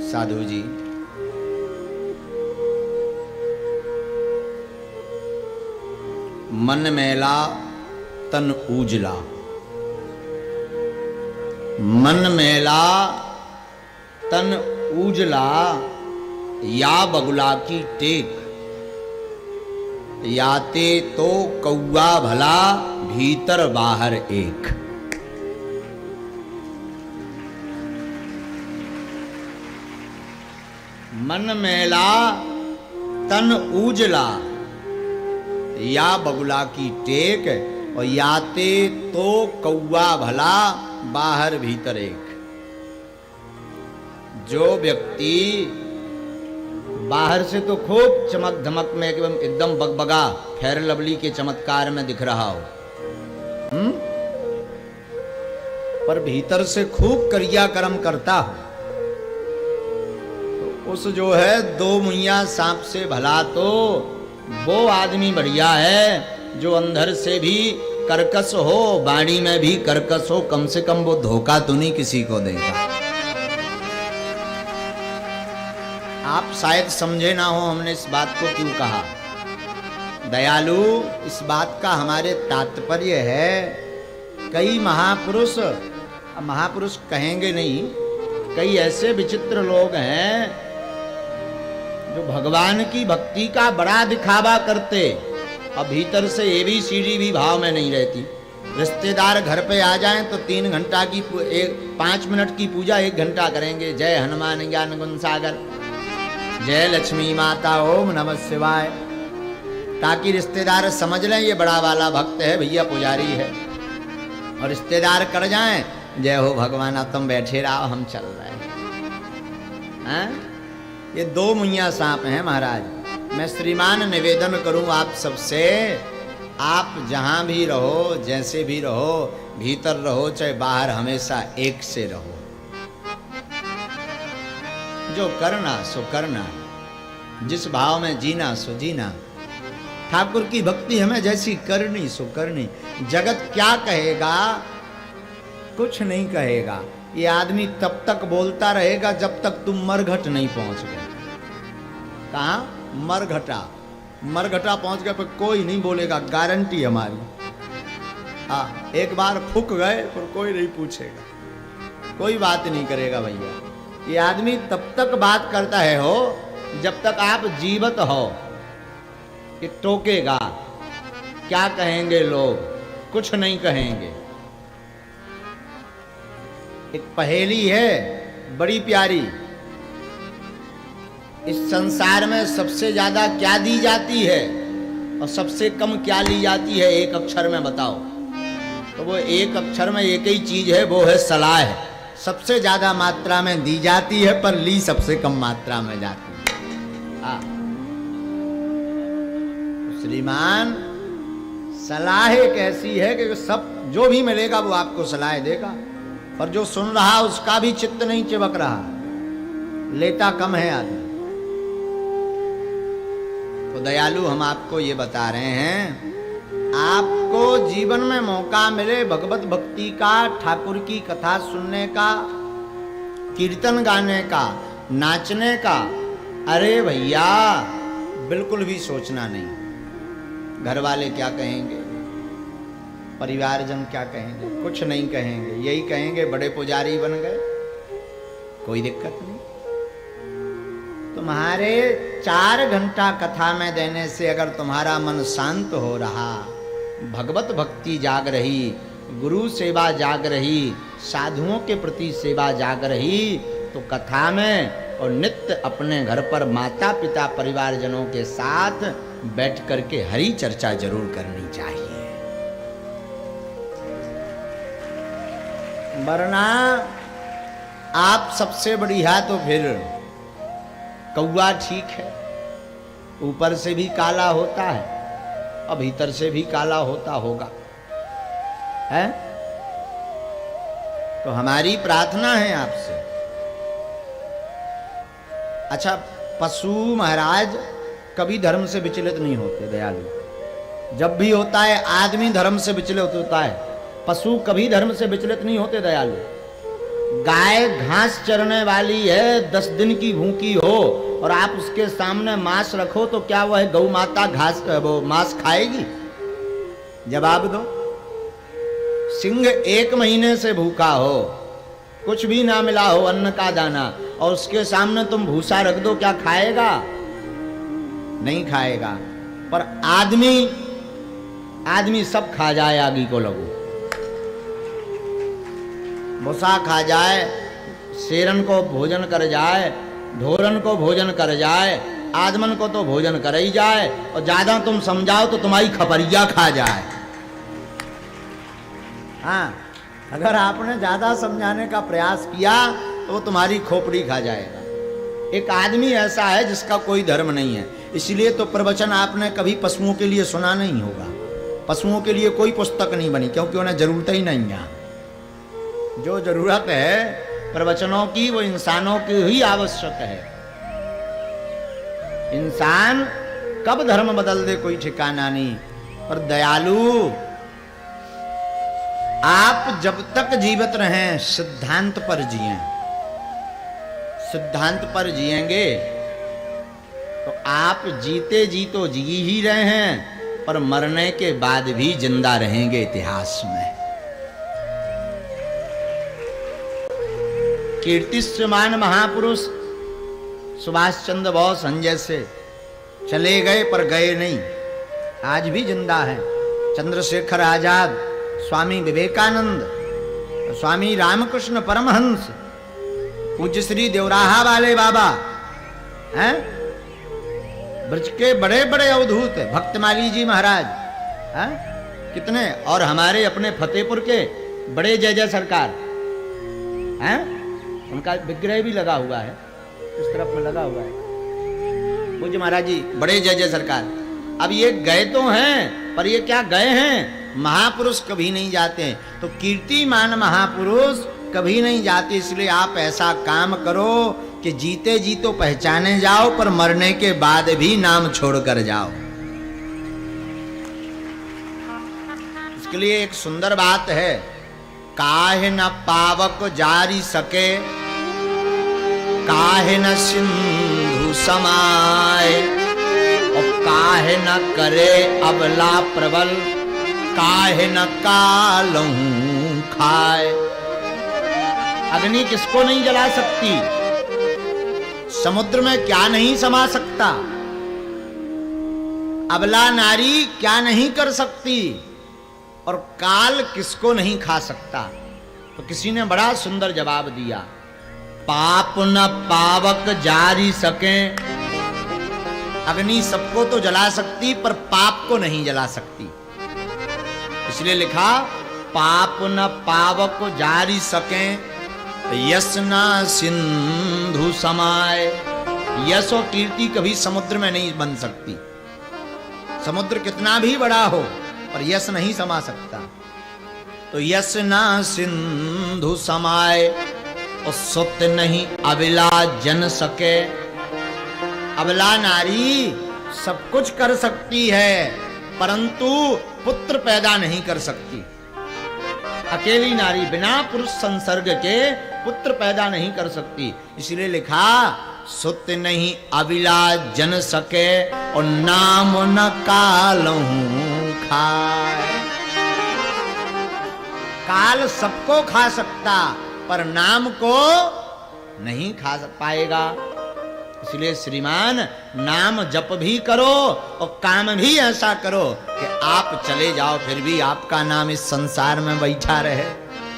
साधु जी, मन मैला तन उजला, मन मैला तन उजला, या बगुला की टेक, याते तो कौआ भला भीतर बाहर एक। मन मैला तन उजला, या बगुला की टेक, और याते तो कौआ भला बाहर भीतर एक। जो व्यक्ति बाहर से तो खूब चमक धमक में एकदम बगबगा फेयर लवली के चमत्कार में दिख रहा हो, पर भीतर से खूब क्रिया कर्म करता हो, तो उस जो है दो मुइया सांप से भला तो वो आदमी बढ़िया है जो अंदर से भी कर्कश हो, वाणी में भी कर्कश हो, कम से कम वो धोखा तो नहीं किसी को देगा। आप शायद समझे ना हो हमने इस बात को क्यों कहा। दयालु, इस बात का हमारे तात्पर्य है, कई महापुरुष, महापुरुष कहेंगे नहीं, कई ऐसे विचित्र लोग हैं जो भगवान की भक्ति का बड़ा दिखावा करते और भीतर से ABCD भी भाव में नहीं रहती। रिश्तेदार घर पे आ जाएं तो 3 घंटा की 5 मिनट की पूजा 1 घंटा करेंगे। जय हनुमान ज्ञान गुण सागर, जय लक्ष्मी माता, ओम नमः शिवाय, ताकि रिश्तेदार समझ लें ये बड़ा वाला भक्त है, भैया पुजारी है। और रिश्तेदार कर जाएं, जय हो भगवान, अब तुम बैठे रहो, हम चल रहे हैं। ये दो मुइया सांप हैं महाराज। मैं श्रीमान निवेदन करूं आप सबसे, आप जहां भी रहो, जैसे भी रहो, भीतर रहो चाहे बाहर, हमेशा एक से रहो। जो करना सो करना, जिस भाव में जीना सो जीना। ठाकुर की भक्ति हमें जैसी करनी सो करनी। जगत क्या कहेगा, कुछ नहीं कहेगा। ये आदमी तब तक बोलता रहेगा जब तक तुम मरघट नहीं पहुंच गए। कहां? मरघटा। मरघटा पहुंच गए पर कोई नहीं बोलेगा, गारंटी हमारी। हाँ, एक बार फूक गए पर कोई नहीं पूछेगा, कोई बात नहीं करेगा भैया। ये आदमी तब तक बात करता है हो जब तक आप जीवित हो। ये टोकेगा, क्या कहेंगे लोग, कुछ नहीं कहेंगे। एक पहेली है बड़ी प्यारी, इस संसार में सबसे ज्यादा क्या दी जाती है और सबसे कम क्या ली जाती है, एक अक्षर में बताओ। तो वो एक अक्षर में एक ही चीज है, वो है सलाह। सबसे ज्यादा मात्रा में दी जाती है पर ली सबसे कम मात्रा में जाती है। श्रीमान, सलाह एक ऐसी है कि सब जो भी मिलेगा वो आपको सलाह देगा, पर जो सुन रहा उसका भी चित्त नहीं चिपक रहा, लेता कम है आदमी। तो दयालु, हम आपको ये बता रहे हैं, आपको जीवन में मौका मिले भगवत भक्ति का, ठाकुर की कथा सुनने का, कीर्तन गाने का, नाचने का, अरे भैया बिल्कुल भी सोचना नहीं घर वाले क्या कहेंगे, परिवारजन क्या कहेंगे, कुछ नहीं कहेंगे। यही कहेंगे बड़े पुजारी बन गए, कोई दिक्कत नहीं। तुम्हारे 4 घंटा कथा में देने से अगर तुम्हारा मन शांत हो रहा, भगवत भक्ति जाग रही, गुरु सेवा जाग रही, साधुओं के प्रति सेवा जाग रही, तो कथा में और नित्य अपने घर पर माता पिता परिवारजनों के साथ बैठ करके हरि चर्चा जरूर करनी चाहिए। वरना आप सबसे बढ़िया तो फिर कौआ ठीक है, ऊपर से भी काला होता है और भीतर से भी काला होता होगा, है? तो हमारी प्रार्थना है आपसे। अच्छा, पशु महाराज कभी धर्म से विचलित नहीं होते दयालु। जब भी होता है आदमी धर्म से विचलित होता है, पशु कभी धर्म से विचलित नहीं होते दयालु। गाय घास चरने वाली है, 10 दिन की भूखी हो और आप उसके सामने मांस रखो तो क्या वह गौ माता घास वो मांस खाएगी? जवाब दो। सिंह 1 महीने से भूखा हो, कुछ भी ना मिला हो अन्न का दाना, और उसके सामने तुम भूसा रख दो, क्या खाएगा? नहीं खाएगा। पर आदमी सब खा जाए, आगी को लगो, भूसा खा जाए, शेरन को भोजन कर जाए, ढोरन को भोजन कर जाए, आदमन को तो भोजन कर ही जाए, और ज्यादा तुम समझाओ तो तुम्हारी खपरिया खा जाए। हाँ, अगर आपने ज्यादा समझाने का प्रयास किया तो वो तुम्हारी खोपड़ी खा जाएगा। एक आदमी ऐसा है जिसका कोई धर्म नहीं है, इसलिए तो प्रवचन आपने कभी पशुओं के लिए सुना नहीं होगा। पशुओं के लिए कोई पुस्तक नहीं बनी, क्योंकि उन्हें जरूरत ही नहीं है। जो जरूरत है प्रवचनों की वो इंसानों की ही आवश्यक है। इंसान कब धर्म बदल दे कोई ठिकाना नहीं। पर दयालु, आप जब तक जीवित रहें सिद्धांत पर जिएं। सिद्धांत पर जिएंगे तो आप जीते जी तो जी ही रहे हैं, पर मरने के बाद भी जिंदा रहेंगे इतिहास में। कीर्तिमान महापुरुष सुभाष चंद्र बोस जैसे चले गए पर गए नहीं, आज भी जिंदा है। चंद्रशेखर आजाद, स्वामी विवेकानंद, स्वामी रामकृष्ण परमहंस, पूज्य श्री देवराहा वाले बाबा हैं, ब्रज के बड़े बड़े अवधूत भक्तमाली जी महाराज हैं, कितने, और हमारे अपने फतेहपुर के बड़े जय जय सरकार हैं, उनका विग्रह भी लगा हुआ है, इस तरफ में लगा हुआ है, पूज्य महाराज जी बड़े जय जय सरकार। अब ये गए तो हैं, पर ये क्या गए हैं? महापुरुष कभी नहीं जाते हैं, तो कीर्तिमान महापुरुष कभी नहीं जाते। इसलिए आप ऐसा काम करो कि जीते जी तो पहचाने जाओ, पर मरने के बाद भी नाम छोड़कर जाओ। इसके लिए एक सुंदर बात है, काहे न पावक जारी सके, काहे न सिंधु समाए, और काहे न करे अबला प्रबल, काहे न कालहू खाए। अग्नि किसको नहीं जला सकती? समुद्र में क्या नहीं समा सकता? अबला नारी क्या नहीं कर सकती? और काल किसको नहीं खा सकता? तो किसी ने बड़ा सुंदर जवाब दिया, पाप न पावक जारी सके। अग्नि सबको तो जला सकती, पर पाप को नहीं जला सकती। इसलिए लिखा, पाप न पावक जारी सके, यश न सिंधु समाए। यश और कीर्ति कभी समुद्र में नहीं बन सकती। समुद्र कितना भी बड़ा हो, पर यश नहीं समा सकता। तो यश न सिंधु समाए, और सुत नहीं अबला जन सके। अबला नारी सब कुछ कर सकती है, परंतु पुत्र पैदा नहीं कर सकती। अकेली नारी बिना पुरुष संसर्ग के पुत्र पैदा नहीं कर सकती। इसलिए लिखा, सुत नहीं अबिला जन सके, और नाम न कालहू खाए। काल सबको खा सकता, पर नाम को नहीं खा पाएगा। इसलिए श्रीमान, नाम जप भी करो और काम भी ऐसा करो कि आप चले जाओ, फिर भी आपका नाम इस संसार में बैठा रहे।